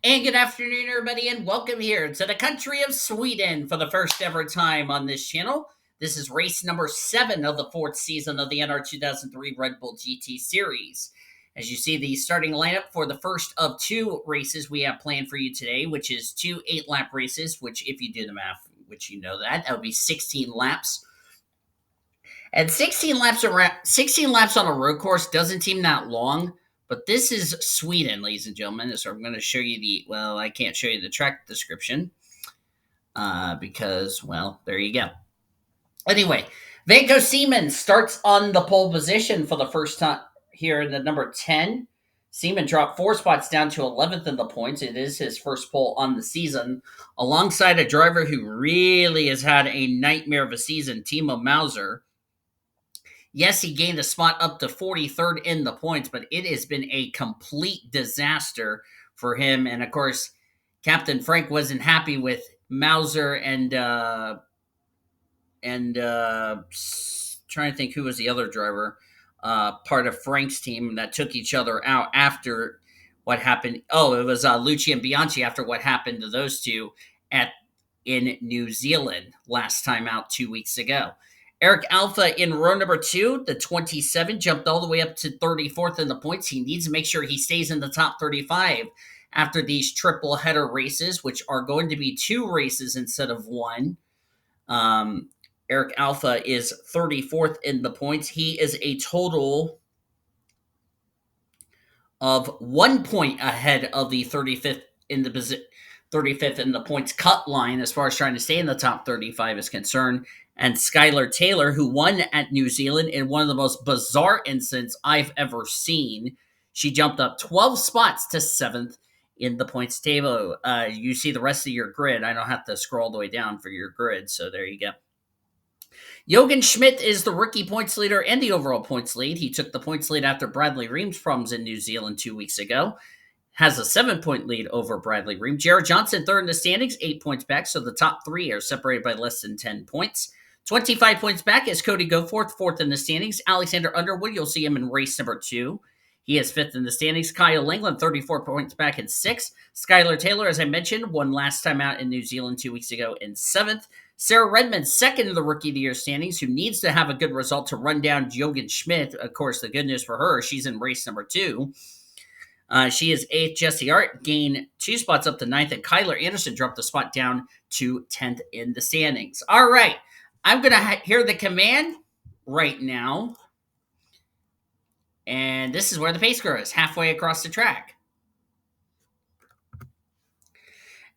And good afternoon, everybody, and welcome here to the country of Sweden for the first ever time on this channel. This is race number 7 of the 4th season of the NR2003 Red Bull GT Series. As you see, the starting lineup for the first of 2 races we have planned for you today, which is 2 8-lap races, which, if you do the math, which you know that would be 16 laps. And 16 laps on a road course doesn't seem that long, but this is Sweden, ladies and gentlemen. So I'm going to show you I can't show you the track description because, there you go. Anyway, Vanko Seaman starts on the pole position for the first time here in the number 10. Seaman dropped 4 spots down to 11th in the points. It is his first pole on the season, alongside a driver who really has had a nightmare of a season, Timo Mauser. Yes, he gained a spot up to 43rd in the points, but it has been a complete disaster for him. And of course, Captain Frank wasn't happy with Mauser and trying to think who was the other driver, part of Frank's team that took each other out after what happened. Oh, it was Lucci and Bianchi after what happened to those two in New Zealand last time out 2 weeks ago. Eric Alpha in row number 2, the 27, jumped all the way up to 34th in the points. He needs to make sure he stays in the top 35 after these triple header races, which are going to be 2 races instead of 1. Eric Alpha is 34th in the points. He is a total of 1 point ahead of the 35th in the points cut line as far as trying to stay in the top 35 is concerned. And Skylar Taylor, who won at New Zealand in one of the most bizarre incidents I've ever seen. She jumped up 12 spots to 7th in the points table. You see the rest of your grid. I don't have to scroll all the way down for your grid, so there you go. Jürgen Schmidt is the rookie points leader and the overall points lead. He took the points lead after Bradley Reim's problems in New Zealand 2 weeks ago. Has a 7-point lead over Bradley Reim. Jared Johnson, third in the standings, 8 points back, so the top 3 are separated by less than 10 points. 25 points back is Cody Goforth, 4th in the standings. Alexander Underwood, you'll see him in race number 2. He is 5th in the standings. K Langeland, 34 points back in 6th. Skylar Taylor, as I mentioned, won last time out in New Zealand 2 weeks ago in 7th. Sarah Redmond, 2nd in the Rookie of the Year standings, who needs to have a good result to run down Jürgen Schmidt. Of course, the good news for her, she's in race number 2. She is 8th. J Ard gained 2 spots up to 9th, and Kyler Anderson dropped a spot down to 10th in the standings. All right. I'm going to hear the command right now. And this is where the pace car is, halfway across the track.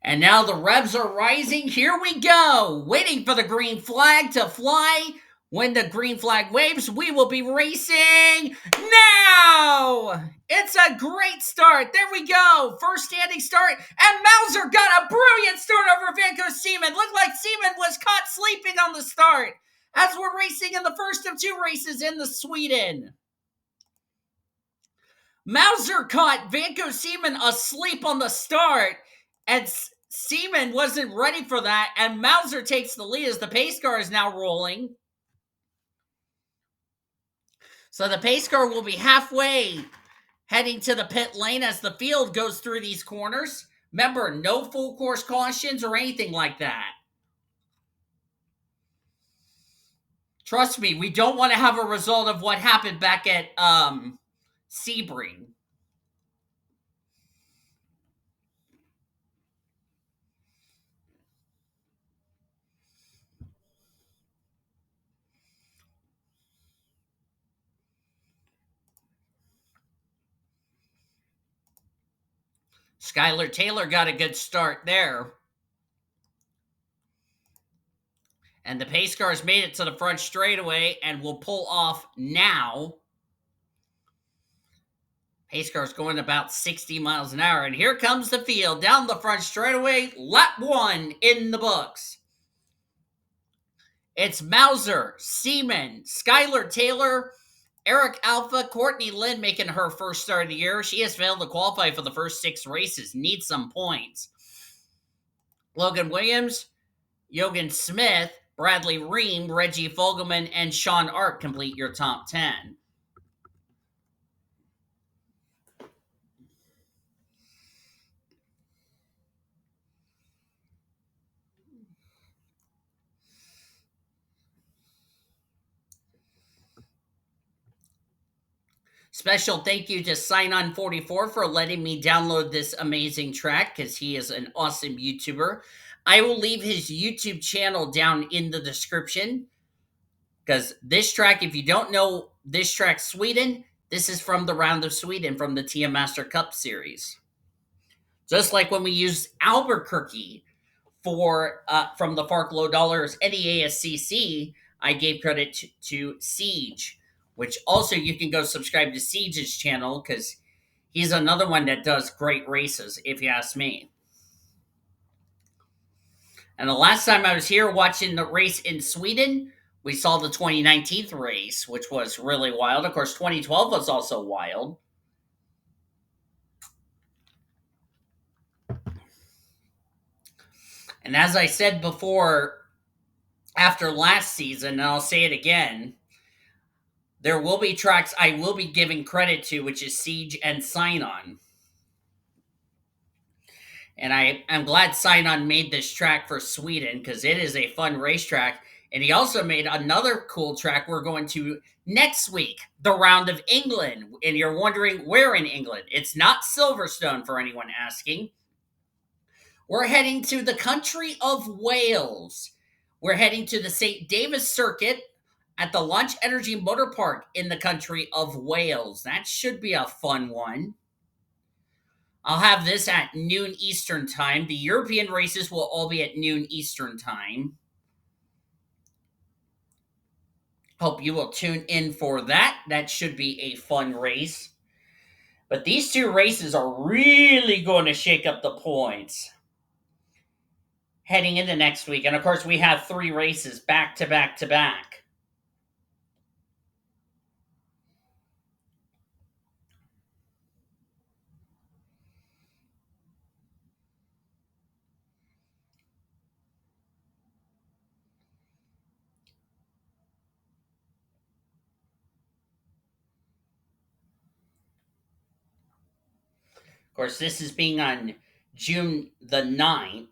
And now the revs are rising. Here we go. Waiting for the green flag to fly. When the green flag waves, we will be racing now. It's a great start. There we go. First standing start. And Mauser got a brilliant start over Vanko Seaman. Looked like Seaman was caught sleeping on the start as we're racing in the first of 2 races in the Sweden. Mauser caught Vanko Seaman asleep on the start, and Seaman wasn't ready for that, and Mauser takes the lead as the pace car is now rolling. So the pace car will be halfway heading to the pit lane as the field goes through these corners. Remember, no full course cautions or anything like that. Trust me, we don't want to have a result of what happened back at Sebring. Skylar Taylor got a good start there. And the pace cars made it to the front straightaway and will pull off now. Pace car's going about 60 miles an hour. And here comes the field down the front straightaway. Lap 1 in the books. It's Mauser, Seaman, Skylar Taylor, Eric Alpha, Courtney Lynn making her first start of the year. She has failed to qualify for the first 6 races. Needs some points. Logan Williams, Jürgen Smith, Bradley Reim, Reggie Fogleman, and Sean Art complete your top 10. Special thank you to Sign On 44 for letting me download this amazing track because he is an awesome YouTuber. I will leave his YouTube channel down in the description because this track, if you don't know this track, Sweden, this is from the Round of Sweden from the TM Master Cup series. Just like when we used Albuquerque for from the Fark Low Dollars NEASCC, I gave credit to Siege, which also you can go subscribe to Siege's channel because he's another one that does great races, if you ask me. And the last time I was here watching the race in Sweden, we saw the 2019 race, which was really wild. Of course, 2012 was also wild. And as I said before, after last season, and I'll say it again, there will be tracks I will be giving credit to, which is Siege and Sign On. And I'm glad Sign On made this track for Sweden because it is a fun racetrack. And he also made another cool track we're going to next week, the Round of England. And you're wondering where in England. It's not Silverstone for anyone asking. We're heading to the country of Wales. We're heading to the St. Davis Circuit at the Launch Energy Motor Park in the country of Wales. That should be a fun one. I'll have this at noon Eastern time. The European races will all be at noon Eastern time. Hope you will tune in for that. That should be a fun race. But these two races are really going to shake up the points heading into next week. And of course, we have 3 races back to back to back. Of course, this is being on June the 9th.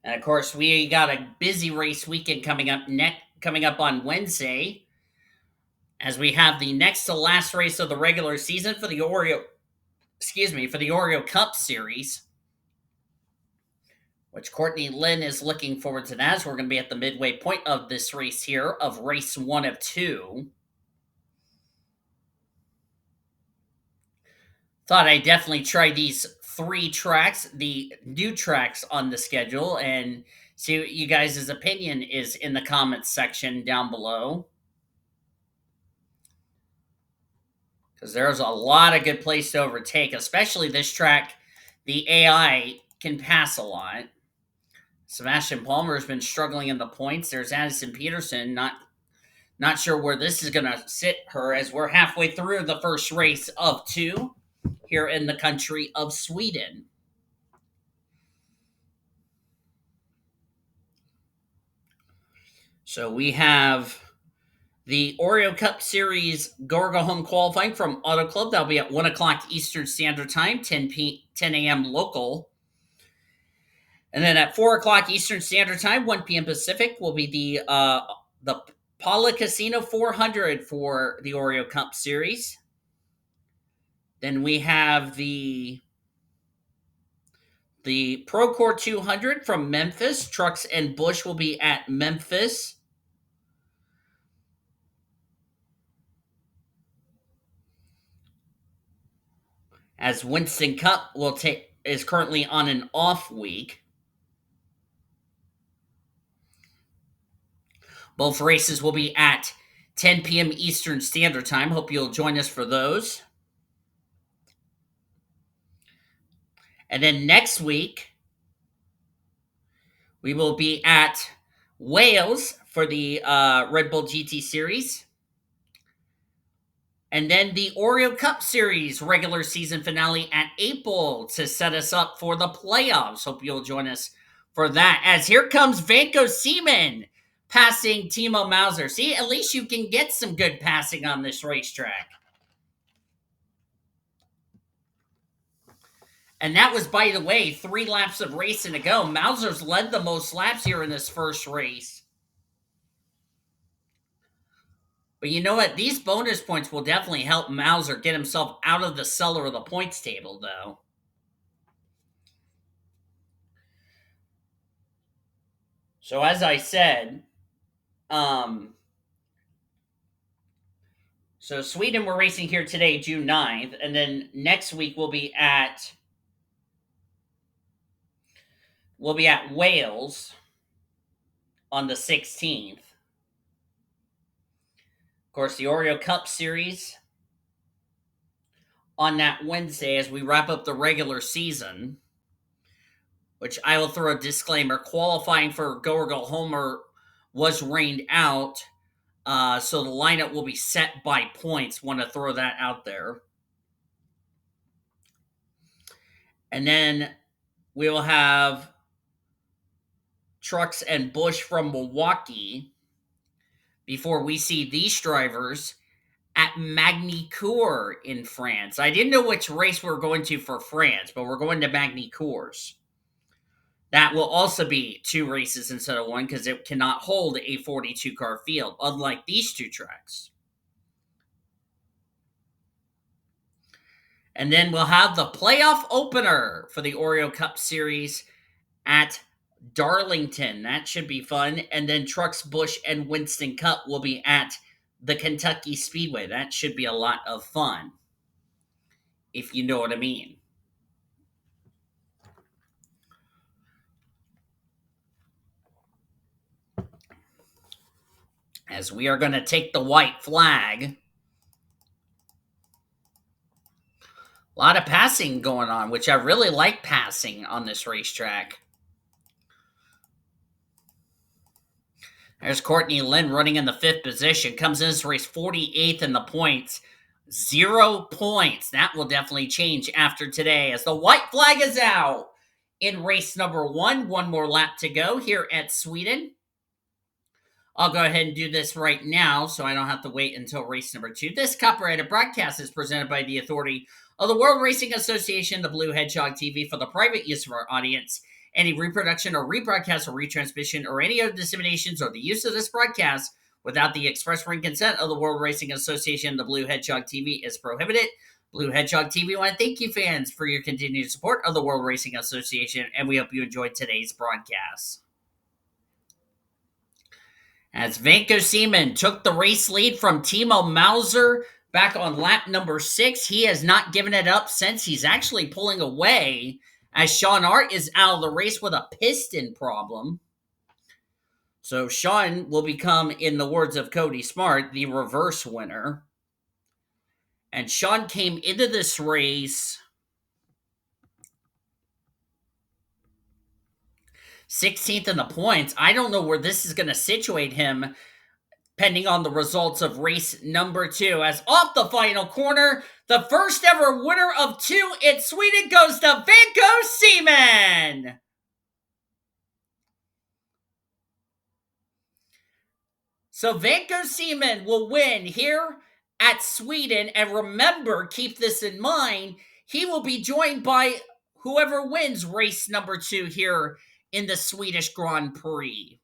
And of course, we got a busy race weekend coming up on Wednesday, as we have the next to last race of the regular season for the Oreo Cup Series, which Courtney Lynn is looking forward to that, as we're going to be at the midway point of this race here of race 1 of 2. Thought I'd definitely try these 3 tracks, the new tracks on the schedule, and see what you guys' opinion is in the comments section down below. Because there's a lot of good place to overtake, especially this track. The AI can pass a lot. Sebastian Palmer has been struggling in the points. There's Addison Peterson, not sure where this is going to sit her, as we're halfway through the first race of 2 here in the country of Sweden. So we have the Oreo Cup Series Go Home qualifying from Auto Club. That'll be at 1 o'clock Eastern Standard Time, 10 a.m. local. And then at 4 o'clock Eastern Standard Time, 1 p.m. Pacific, will be the Paula Casino 400 for the Oreo Cup Series. Then we have the Procore 200 from Memphis. Trucks and Bush will be at Memphis. As Winston Cup is currently on an off week. Both races will be at 10 p.m. Eastern Standard Time. Hope you'll join us for those. And then next week, we will be at Wales for the Red Bull GT Series. And then the Oreo Cup Series regular season finale at April to set us up for the playoffs. Hope you'll join us for that. As here comes Vanko Seaman passing Timo Mauser. See, at least you can get some good passing on this racetrack. And that was, by the way, 3 laps of racing to go. Mauser's led the most laps here in this first race. But you know what? These bonus points will definitely help Mauser get himself out of the cellar of the points table, though. So as I said, so Sweden we're racing here today, June 9th, and then next week we'll be at Wales on the 16th. Of course, the Oreo Cup Series on that Wednesday as we wrap up the regular season, which I will throw a disclaimer, qualifying for Go or Go Homer was rained out, so the lineup will be set by points. Want to throw that out there. And then we will have Trucks and Busch from Milwaukee before we see these drivers at Magny-Cours in France. I didn't know which race we were going to for France, but we're going to Magny-Cours. That will also be 2 races instead of 1 because it cannot hold a 42 car field, unlike these 2 tracks. And then we'll have the playoff opener for the Oreo Cup Series at Darlington. That should be fun. And then Trucks, Busch, and Winston Cup will be at the Kentucky Speedway. That should be a lot of fun, if you know what I mean. As we are going to take the white flag. A lot of passing going on, which I really like passing on this racetrack. There's Courtney Lynn running in the 5th position. Comes in this race 48th in the points. 0 points. That will definitely change after today as the white flag is out in race number 1. 1 more lap to go here at Sweden. I'll go ahead and do this right now so I don't have to wait until race number 2. This copyrighted broadcast is presented by the authority of the World Racing Association, the Blue Hedgehog TV, for the private use of our audience. Any reproduction or rebroadcast or retransmission or any other disseminations or the use of this broadcast without the express written consent of the World Racing Association, the Blue Hedgehog TV, is prohibited. Blue Hedgehog TV want to thank you, fans, for your continued support of the World Racing Association, and we hope you enjoyed today's broadcast. As Vanko Seaman took the race lead from Timo Mauser back on lap number 6. He has not given it up since. He's actually pulling away as Sean Hart is out of the race with a piston problem. So Sean will become, in the words of Cody Smart, the reverse winner. And Sean came into this race 16th in the points. I don't know where this is going to situate him, pending on the results of race number 2. As off the final corner, the first ever winner of 2 in Sweden goes to Vanko Seaman. So Vanko Seaman will win here at Sweden. And remember, keep this in mind, he will be joined by whoever wins race number 2 here in the Swedish Grand Prix.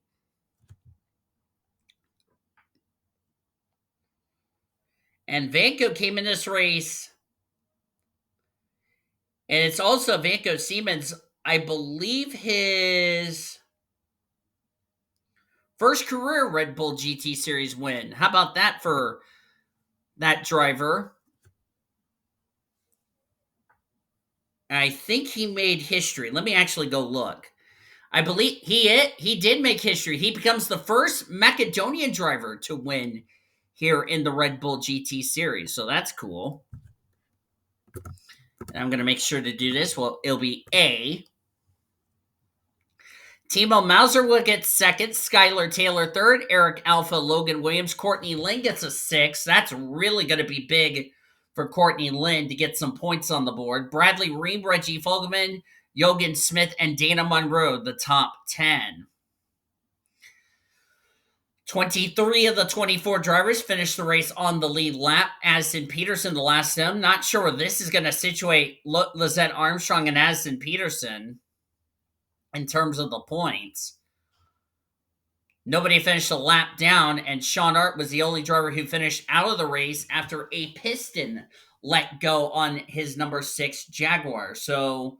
And Vanko came in this race. And it's also Vanko Seaman's, I believe, his first career Red Bull GT Series win. How about that for that driver? I think he made history. Let me actually go look. I believe he did make history. He becomes the first Macedonian driver to win here in the Red Bull GT Series. So that's cool. And I'm going to make sure to do this. Well, it'll be A. Timo Mauser will get 2nd. Skylar Taylor 3rd. Eric Alpha, Logan Williams. Courtney Lynn gets a 6th. That's really going to be big for Courtney Lynn to get some points on the board. Bradley Ream, Reggie Fogleman, Jogan Smith, and Dana Monroe, the top 10. 23 of the 24 drivers finished the race on the lead lap. Addison Peterson, the last of them. Not sure where this is going to situate Lizette Armstrong and Addison Peterson in terms of the points. Nobody finished a lap down, and Sean Art was the only driver who finished out of the race after a piston let go on his number 6 Jaguar. So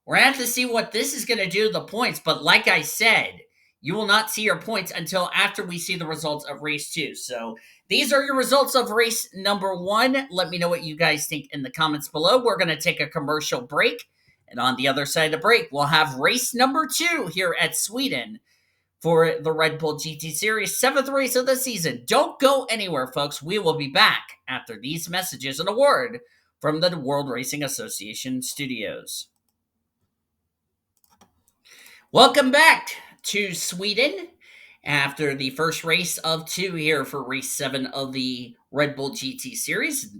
we're going to have to see what this is going to do to the points. But like I said, you will not see your points until after we see the results of race 2. So these are your results of race number 1. Let me know what you guys think in the comments below. We're going to take a commercial break. And on the other side of the break, we'll have race number 2 here at Sweden for the Red Bull GT Series, 7th race of the season. Don't go anywhere, folks. We will be back after these messages and a word from the World Racing Association studios. Welcome back to Sweden after the first race of 2 here for race 7 of the Red Bull GT Series.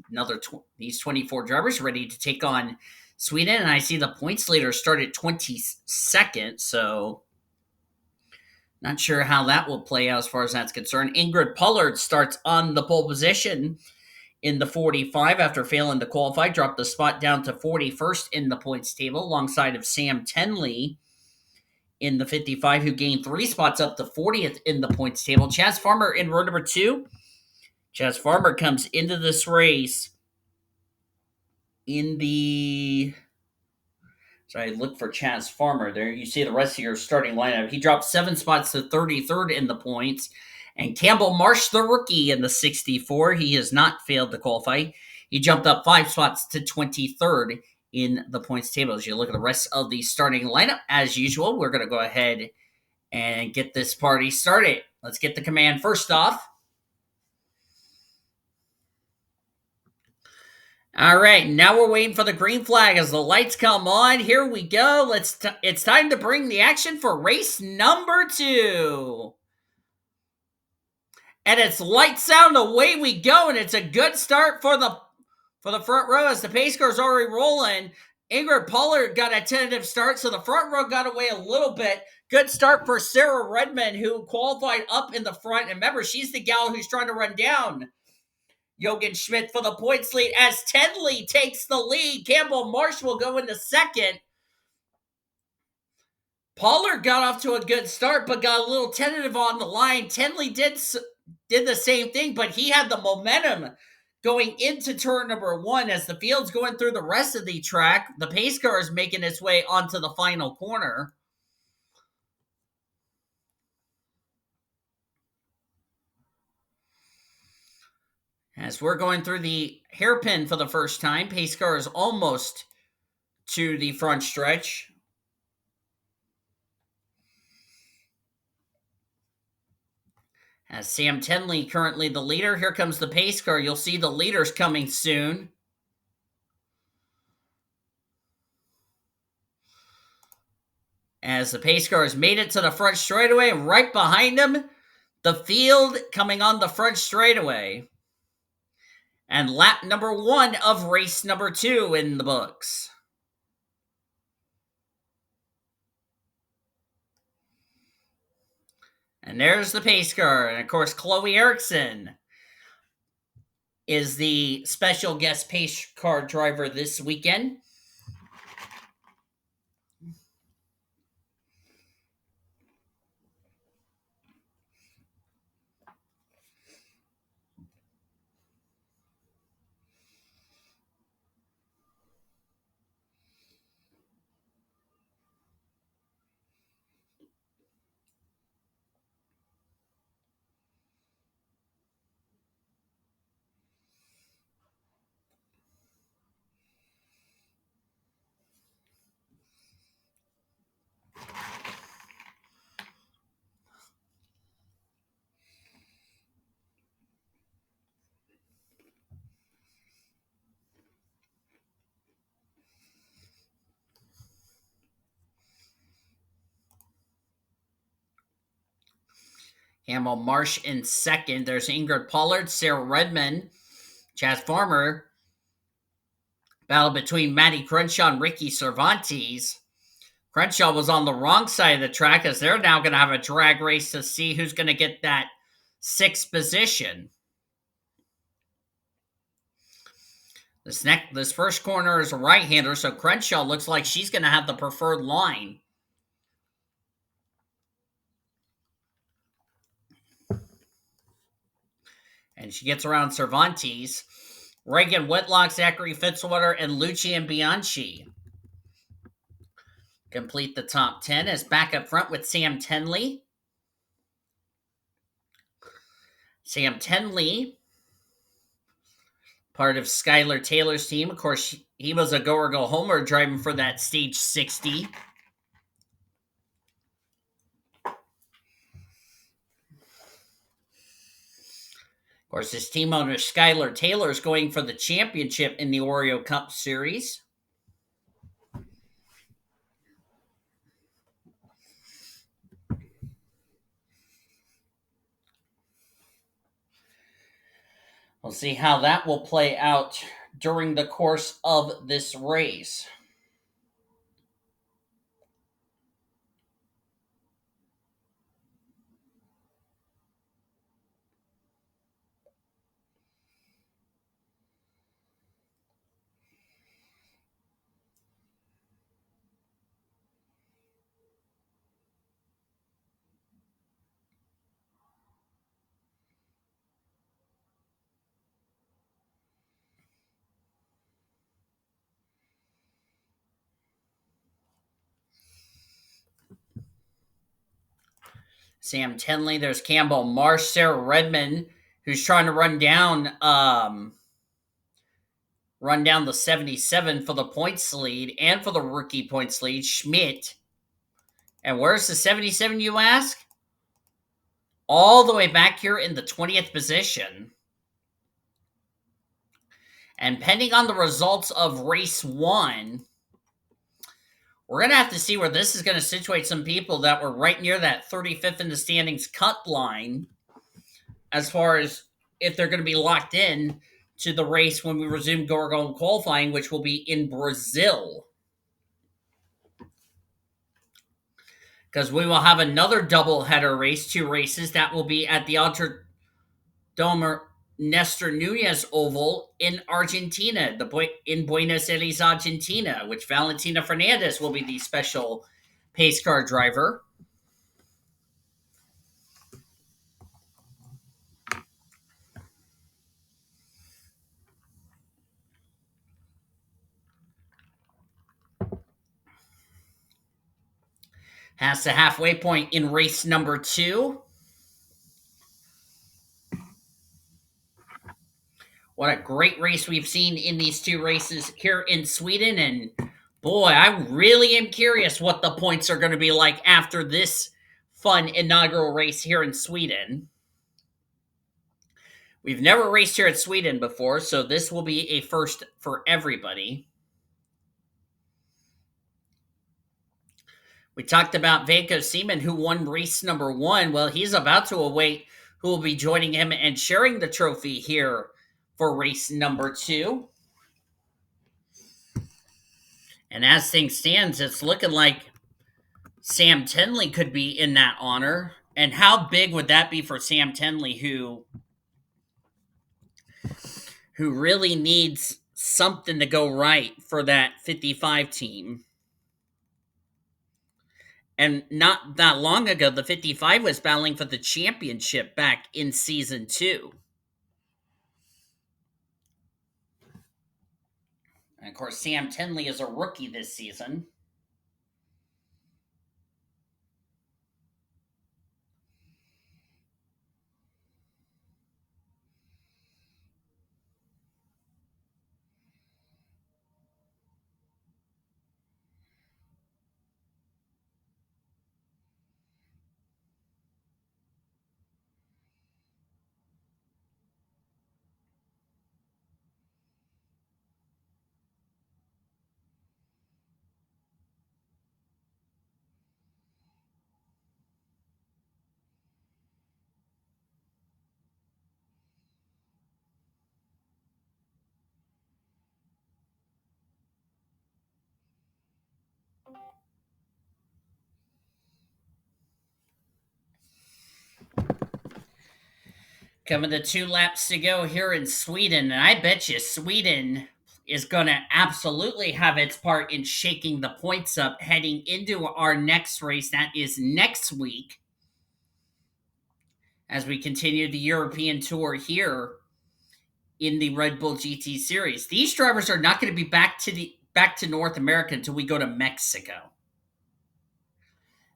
These 24 drivers ready to take on Sweden, and I see the points leader start at 22nd, so not sure how that will play out as far as that's concerned. Ingrid Pollard starts on the pole position in the 45 after failing to qualify, dropped the spot down to 41st in the points table alongside of Sam Tenley in the 55, who gained 3 spots up to 40th in the points table. Chaz Farmer in row number 2. Chaz Farmer comes into this race in the... So I look for Chaz Farmer there. You see the rest of your starting lineup. He dropped 7 spots to 33rd in the points. And Campbell Marsh, the rookie, in the 64. He has not failed to qualify. He jumped up 5 spots to 23rd in the points table. As you look at the rest of the starting lineup, as usual, we're going to go ahead and get this party started. Let's get the command first off. All right, now we're waiting for the green flag as the lights come on. Here we go. It's time to bring the action for race number 2. And it's lights out, away we go, and it's a good start for the front row as the pace car's already rolling. Ingrid Pollard got a tentative start, so the front row got away a little bit. Good start for Sarah Redmond, who qualified up in the front. And remember, she's the gal who's trying to run down Jochen Schmidt for the points lead as Tenley takes the lead. Campbell Marsh will go into second. Pollard got off to a good start, but got a little tentative on the line. Tenley did the same thing, but he had the momentum going into turn number 1 as the field's going through the rest of the track. The pace car is making its way onto the final corner. As we're going through the hairpin for the first time, pace car is almost to the front stretch. As Sam Tenley currently the leader. Here comes the pace car. You'll see the leaders coming soon. As the pace car has made it to the front straightaway, and right behind them, the field coming on the front straightaway. And lap number 1 of race number 2 in the books. And there's the pace car. And of course, Chloe Erickson is the special guest pace car driver this weekend. Campbell Marsh in second. There's Ingrid Pollard, Sarah Redmond, Chaz Farmer. Battle between Maddie Crenshaw and Ricky Cervantes. Crenshaw was on the wrong side of the track as they're now going to have a drag race to see who's going to get that 6th position. This first corner is a right-hander, so Crenshaw looks like she's going to have the preferred line. And she gets around Cervantes. Reagan Whitlock, Zachary Fitzwater, and Lucian Bianchi complete the top 10 as back up front with Sam Tenley. Sam Tenley, part of Skylar Taylor's team. Of course, he was a go or go homer driving for that stage 60. Of course, his team owner, Skylar Taylor, is going for the championship in the Oreo Cup Series. We'll see how that will play out during the course of this race. Sam Tenley, there's Campbell Marsh, Sarah Redmond, who's trying to run down the 77 for the points lead and for the rookie points lead. Schmidt. And where's the 77, you ask? All the way back here in the 20th position. And pending on the results of race 1, we're going to have to see where this is going to situate some people that were right near that 35th in the standings cut line as far as if they're going to be locked in to the race when we resume go-or-go qualifying, which will be in Brazil. Because we will have another double-header race, 2 races. That will be at the Autodromo Nestor Nunez Oval in Argentina, in Buenos Aires, Argentina, which Valentina Fernandez will be the special pace car driver. Has the halfway point in race number 2. What a great race we've seen in these 2 races here in Sweden. And boy, I really am curious what the points are going to be like after this fun inaugural race here in Sweden. We've never raced here at Sweden before, so this will be a first for everybody. We talked about Vanko Seaman, who won race number 1. Well, he's about to await who will be joining him and sharing the trophy here for race number 2. And as things stands, it's looking like Sam Tenley could be in that honor. And how big would that be for Sam Tenley, who really needs something to go right for that 55 team? And not that long ago, the 55 was battling for the championship back in season 2. And of course, Sam Tenley is a rookie this season. Coming to 2 laps to go here in Sweden, and I bet you Sweden is going to absolutely have its part in shaking the points up heading into our next race. That is next week. as we continue the European tour here in the Red Bull GT Series. These drivers are not going to be back to North America until we go to Mexico.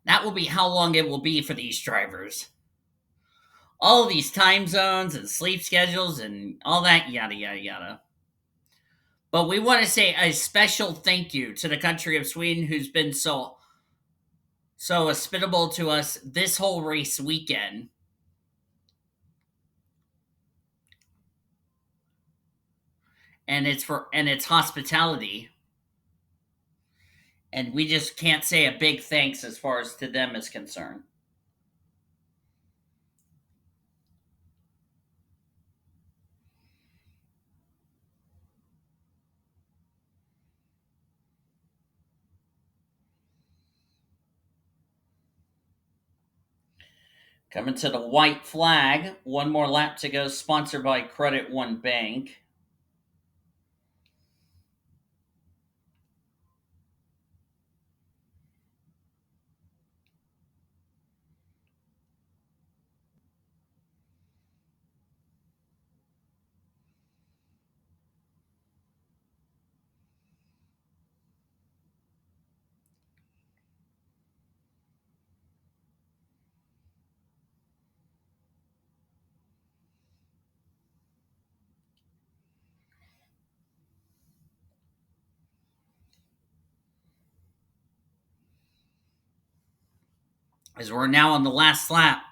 That will be how long it will be for these drivers. All of these time zones and sleep schedules and all that yada yada yada. But we want to say a special thank you to the country of Sweden, who's been so hospitable to us this whole race weekend. And it's hospitality. And we just can't say a big thanks as far as to them is concerned. Coming to the white flag. One more lap to go, sponsored by Credit One Bank. As we're now on the last lap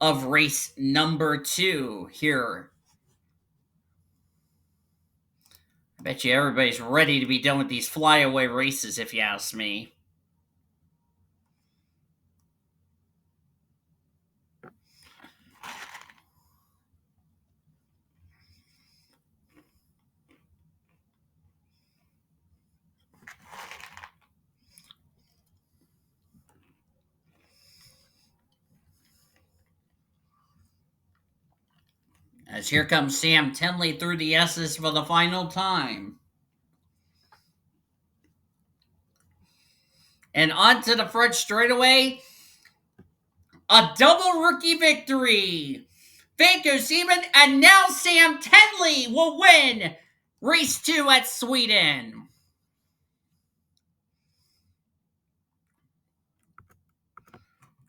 of race number 2 here. I bet you everybody's ready to be done with these flyaway races, if you ask me. As here comes Sam Tenley through the S's for the final time. And on to the front straightaway. A double rookie victory. J Simth and now Sam Tenley will win race 2 at Sweden.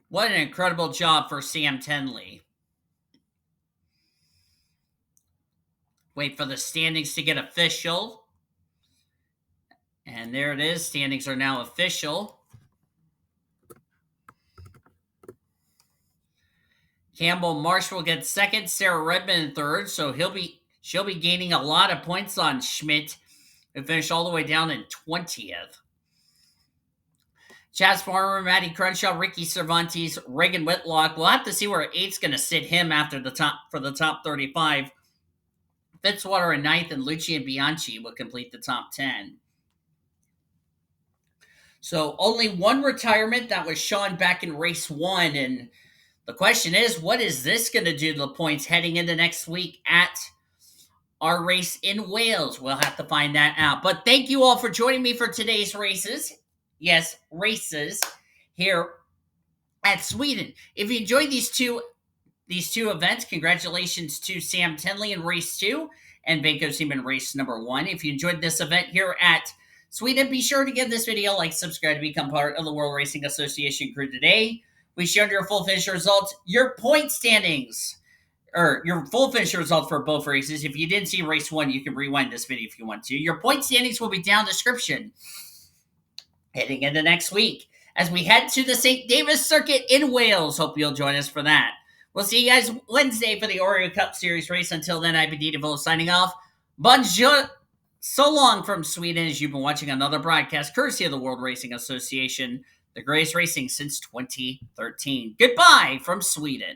What an incredible job for Sam Tenley. Wait for the standings to get official. And there it is. Standings are now official. Campbell Marsh will get second. Sarah Redmen third. So she'll be gaining a lot of points on Schmidt and finish all the way down in 20th. Chaz Farmer, Matty Crenshaw, Ricky Cervantes, Reagan Whitlock. We'll have to see where 8's going to sit him after the top 35. Fitzwater in 9th, and Lucci and Bianchi will complete the top 10. So only one retirement. That was Sean back in race 1. And the question is, what is this going to do to the points heading into next week at our race in Wales? We'll have to find that out. But thank you all for joining me for today's races. Yes, races here at Sweden. If you enjoyed these two events, congratulations to Sam Tenley in race 2 and J Simth in race number 1. If you enjoyed this event here at Sweden, be sure to give this video a like, subscribe to become part of the World Racing Association crew today. We showed your full finish results, your point standings, or your full finish results for both races. If you didn't see race 1, you can rewind this video if you want to. Your point standings will be down in the description heading into next week as we head to the St. Davis Circuit in Wales. Hope you'll join us for that. We'll see you guys Wednesday for the Oreo Cup Series race. Until then, I've been Dita signing off. Bonjour. So long from Sweden, as you've been watching another broadcast courtesy of the World Racing Association, the greatest racing since 2013. Goodbye from Sweden.